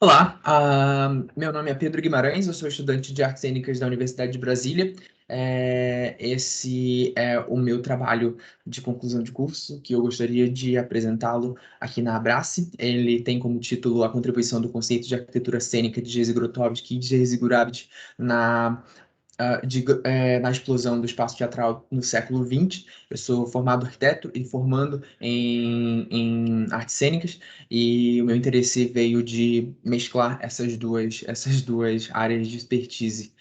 Olá, meu nome é Pedro Guimarães, eu sou estudante de artes cênicas da Universidade de Brasília. Esse é o meu trabalho de conclusão de curso, que eu gostaria de apresentá-lo aqui na Abrace. Ele tem como título A Contribuição do Conceito de Arquitetura Cênica de Jerzy Grotowski e Jerzy Gurabit na na explosão do espaço teatral no século XX. Eu sou formado arquiteto e formando em artes cênicas, e o meu interesse veio de mesclar essas duas áreas de expertise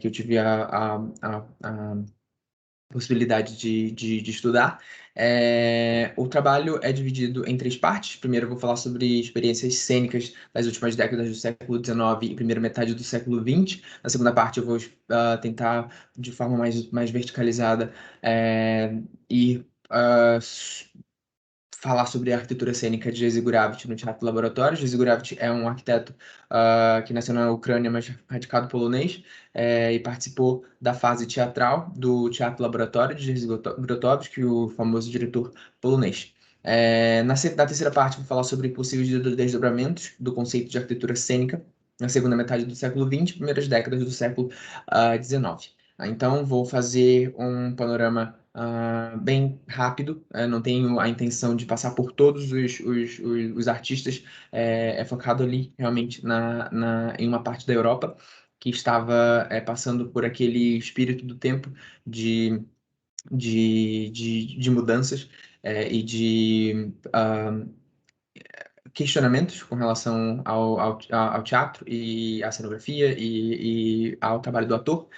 que eu tive a possibilidade de estudar. O trabalho é dividido em três partes. Primeiro, eu vou falar sobre experiências cênicas das últimas décadas do século XIX e primeira metade do século XX. Na segunda parte, eu vou tentar, de forma mais verticalizada, ir falar sobre a arquitetura cênica de Jerzy Gurabit no Teatro Laboratório. Jerzy Gurabit é um arquiteto que nasceu na Ucrânia, mas radicado polonês, e participou da fase teatral do Teatro Laboratório de Jerzy Grotowski, o famoso diretor polonês. Na terceira parte, vou falar sobre possíveis desdobramentos do conceito de arquitetura cênica na segunda metade do século XX, primeiras décadas do século XIX. Então, vou fazer um panorama bem rápido. Não tenho a intenção de passar por todos os artistas. É focado ali realmente em uma parte da Europa que estava passando por aquele espírito do tempo de, de mudanças e de questionamentos com relação ao teatro e à cenografia e ao trabalho do ator.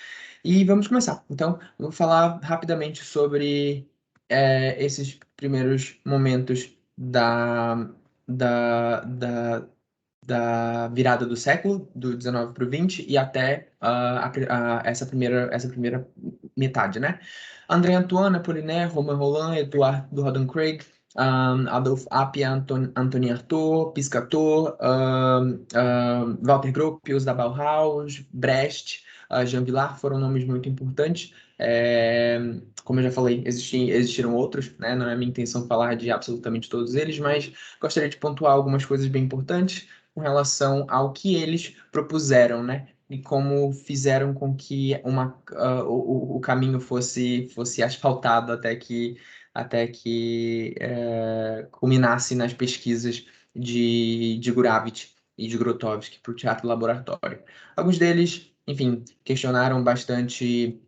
E vamos começar. Então, eu vou falar rapidamente sobre esses primeiros momentos da, da, da virada do século, do 19 para o 20, e até essa primeira metade, né? André Antoine, Apollinaire, Romain Rolland, Edouard do Rodencraig, Adolphe Appia, Anthony Artaud, Piscator, Walter Gropius da Bauhaus, Brecht, Jean Vilar foram nomes muito importantes. Como eu já falei, existiram outros, né? Não é minha intenção falar de absolutamente todos eles, mas gostaria de pontuar algumas coisas bem importantes com relação ao que eles propuseram, né? E como fizeram com que o caminho fosse asfaltado até que culminasse nas pesquisas de Gurevitch e de Grotowski para o teatro laboratório. Alguns deles, enfim, questionaram bastante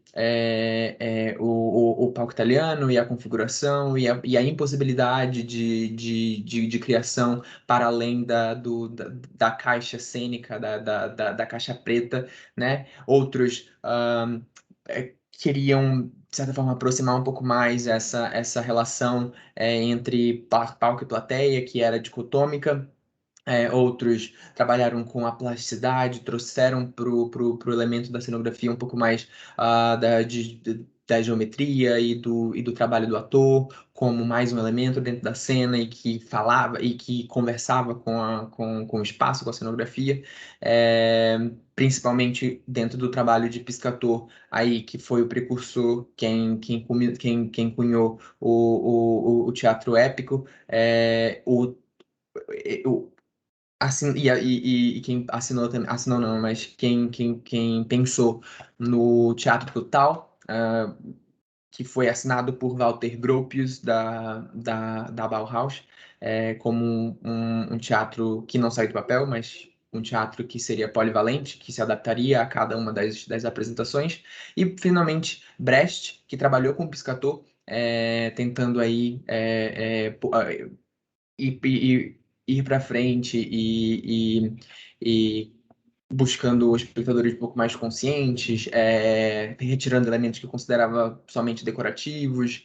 o palco italiano e a configuração e a impossibilidade de criação para além da caixa cênica, da caixa preta, né? Outros queriam, de certa forma, aproximar um pouco mais essa relação entre palco e plateia, que era dicotômica. Outros trabalharam com a plasticidade, trouxeram pro elemento da cenografia um pouco mais da geometria e do trabalho do ator, como mais um elemento dentro da cena e que falava e que conversava com o espaço, com a cenografia. Principalmente dentro do trabalho de Piscator, aí, que foi o precursor, quem cunhou o teatro épico. O, e quem assinou também, assinou não, mas quem pensou no Teatro Total, que foi assinado por Walter Gropius da Bauhaus, como um teatro que não saiu do papel, mas um teatro que seria polivalente, que se adaptaria a cada uma das apresentações. E, finalmente, Brecht, que trabalhou com Piscator, tentando aí ir para frente e buscando espectadores um pouco mais conscientes, retirando elementos que eu considerava somente decorativos,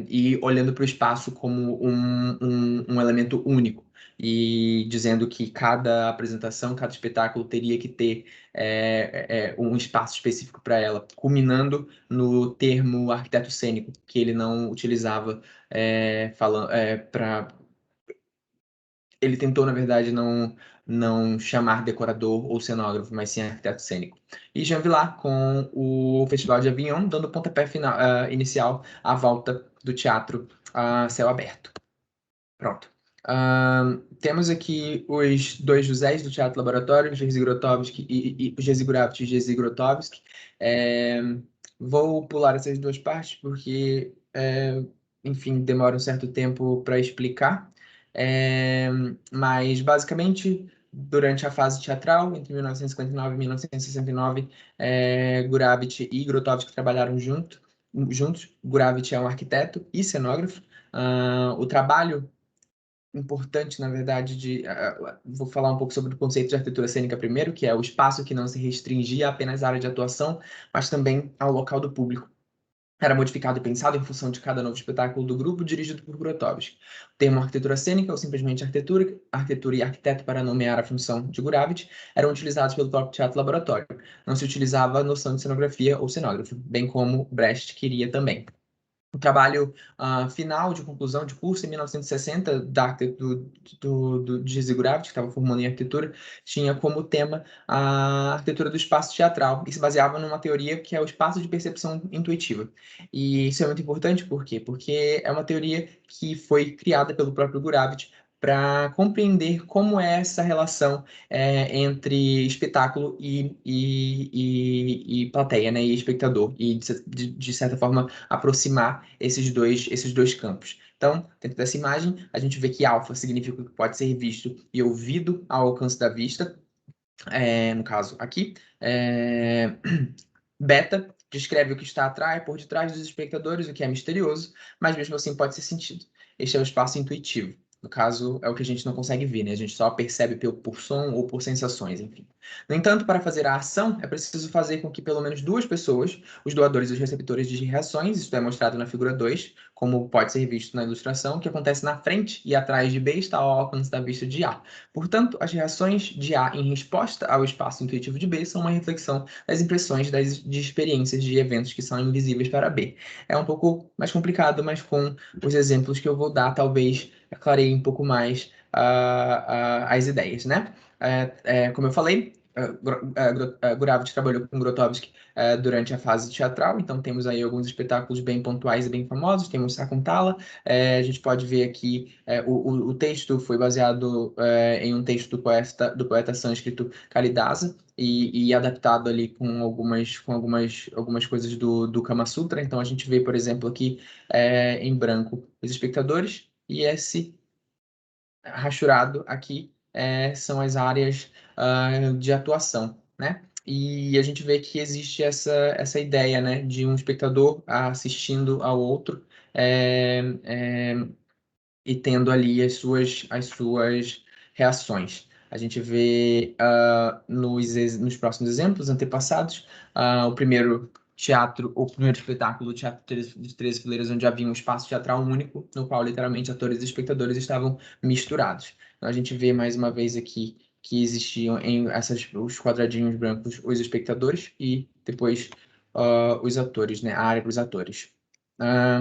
e olhando para o espaço como um elemento único. E dizendo que cada apresentação, cada espetáculo teria que ter um espaço específico para ela, culminando no termo arquiteto cênico, que ele não utilizava falando para ele tentou, na verdade, não chamar decorador ou cenógrafo, mas sim arquiteto cênico. E Jean Vilar com o Festival de Avignon, dando o pontapé inicial à volta do teatro a céu aberto. Pronto. Temos aqui os dois Josés do Teatro Laboratório, Jerzy Grotowski e Jerzy Gravit e Jerzy Grotowski. É, vou pular essas duas partes porque, enfim, demora um certo tempo para explicar. É, mas, basicamente, durante a fase teatral, entre 1959 e 1969, Gurevitch e Grotowski trabalharam juntos. Gurevitch é um arquiteto e cenógrafo. O trabalho importante, na verdade, vou falar um pouco sobre o conceito de arquitetura cênica primeiro, que é o espaço que não se restringia apenas à área de atuação, mas também ao local do público. Era modificado e pensado em função de cada novo espetáculo do grupo, dirigido por Grotowski. O termo arquitetura cênica, ou simplesmente arquitetura e arquiteto para nomear a função de Gurevitch, eram utilizados pelo próprio teatro laboratório. Não se utilizava a noção de cenografia ou cenógrafo, bem como Brecht queria também. O trabalho final de conclusão de curso, em 1960, de Jerzy Gurevitch, que estava formando em arquitetura, tinha como tema a arquitetura do espaço teatral e se baseava numa teoria que é o espaço de percepção intuitiva. E isso é muito importante, por quê? Porque é uma teoria que foi criada pelo próprio Gurevitch para compreender como é essa relação entre espetáculo e plateia, né, e espectador, e de certa forma aproximar esses dois campos. Então, dentro dessa imagem, a gente vê que alfa significa que pode ser visto e ouvido ao alcance da vista, no caso aqui. Beta descreve o que está atrás, por detrás dos espectadores, o que é misterioso, mas mesmo assim pode ser sentido. Este é o espaço intuitivo. No caso, é o que a gente não consegue ver, né? A gente só percebe por som ou por sensações, enfim. No entanto, para fazer a ação, é preciso fazer com que pelo menos duas pessoas, os doadores e os receptores de reações, isso é mostrado na figura 2, como pode ser visto na ilustração, que acontece na frente e atrás de B está ao alcance da vista de A. Portanto, as reações de A em resposta ao espaço intuitivo de B são uma reflexão das impressões de experiências de eventos que são invisíveis para B. É um pouco mais complicado, mas com os exemplos que eu vou dar, talvez clareie um pouco mais as ideias, né? Como eu falei, Gurevitch trabalhou com Grotowski durante a fase teatral, então temos aí alguns espetáculos bem pontuais e bem famosos, temos Sakuntala, a gente pode ver aqui o texto foi baseado em um texto do poeta sânscrito Kalidasa e adaptado ali com algumas coisas do Kama Sutra. Então a gente vê, por exemplo, aqui em branco os espectadores e esse rachurado aqui são as áreas de atuação, né? E a gente vê que existe essa ideia, né, de um espectador assistindo ao outro, é, é, e tendo ali as suas reações. A gente vê nos próximos exemplos antepassados, o primeiro espetáculo do Teatro de 13 Fileiras, onde havia um espaço teatral único, no qual literalmente atores e espectadores estavam misturados. Então a gente vê mais uma vez aqui que existiam os quadradinhos brancos, os espectadores e depois os atores, né, a área para os atores.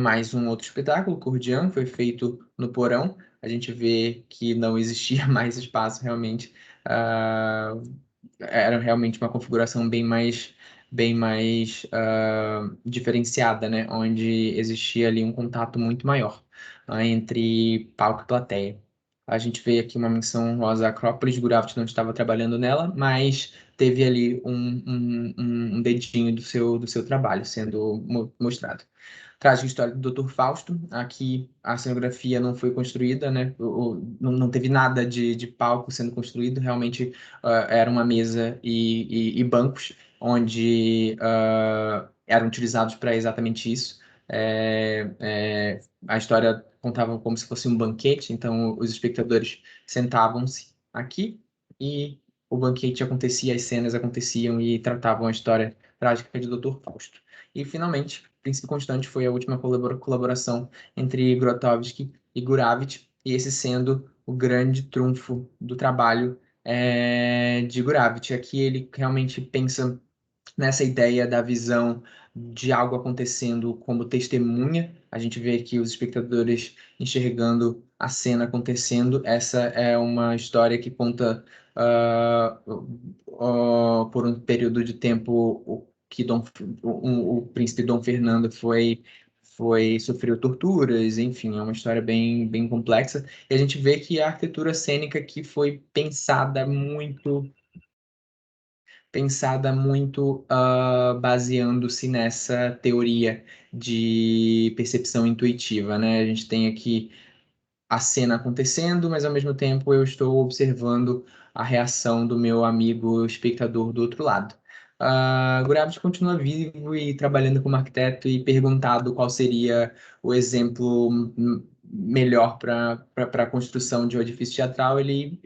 Mais um outro espetáculo, Cordian, foi feito no porão. A gente vê que não existia mais espaço realmente. ah, Era realmente uma configuração bem mais diferenciada, né? Onde existia ali um contato muito maior entre palco e plateia. A gente vê aqui uma menção rosa à Acrópolis, Gurevitch não estava trabalhando nela, mas teve ali um dedinho do seu trabalho sendo mostrado. Trágica história do Dr. Fausto. Aqui a cenografia não foi construída, né? Não teve nada de palco sendo construído. Realmente era uma mesa e bancos onde eram utilizados para exatamente isso. A história contava como se fosse um banquete, então os espectadores sentavam-se aqui e o banquete acontecia, as cenas aconteciam e tratavam a história trágica de Dr. Fausto. E, finalmente, Príncipe Constante foi a última colaboração entre Grotowski e Gurevitch, e esse sendo o grande trunfo do trabalho de Gurevitch. Aqui ele realmente pensa nessa ideia da visão de algo acontecendo como testemunha. A gente vê aqui os espectadores enxergando a cena acontecendo. Essa é uma história que conta por um período de tempo que o príncipe Dom Fernando sofreu torturas, enfim, é uma história bem complexa. E a gente vê que a arquitetura cênica que foi pensada muito baseando-se nessa teoria de percepção intuitiva, né? A gente tem aqui a cena acontecendo, mas ao mesmo tempo eu estou observando a reação do meu amigo espectador do outro lado. Gurabit continua vivo e trabalhando como arquiteto e perguntado qual seria o exemplo melhor para a construção de um edifício teatral, ele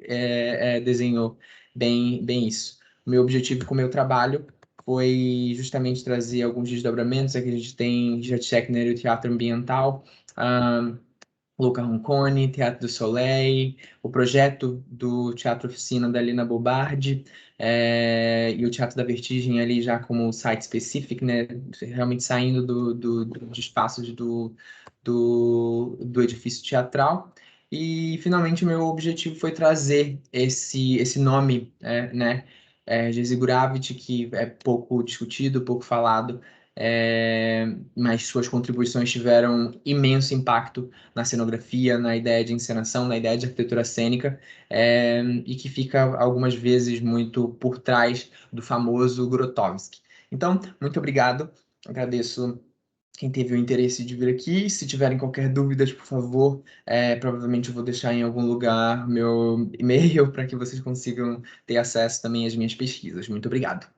desenhou bem isso. O meu objetivo com o meu trabalho foi justamente trazer alguns desdobramentos. Aqui a gente tem Richard Schechner e o teatro ambiental, ah, Luca Ronconi, Teatro do Soleil, o projeto do Teatro Oficina da Lina Bobardi, e o Teatro da Vertigem ali já como site específico, né, realmente saindo dos espaços do edifício teatral. E finalmente o meu objetivo foi trazer esse nome, né, Jerzy Gurevitch, que é pouco discutido, pouco falado, mas suas contribuições tiveram imenso impacto na cenografia, na ideia de encenação, na ideia de arquitetura cênica, e que fica algumas vezes muito por trás do famoso Grotowski. Então, muito obrigado, agradeço quem teve o interesse de vir aqui. Se tiverem qualquer dúvidas, por favor, provavelmente eu vou deixar em algum lugar meu e-mail para que vocês consigam ter acesso também às minhas pesquisas. Muito obrigado.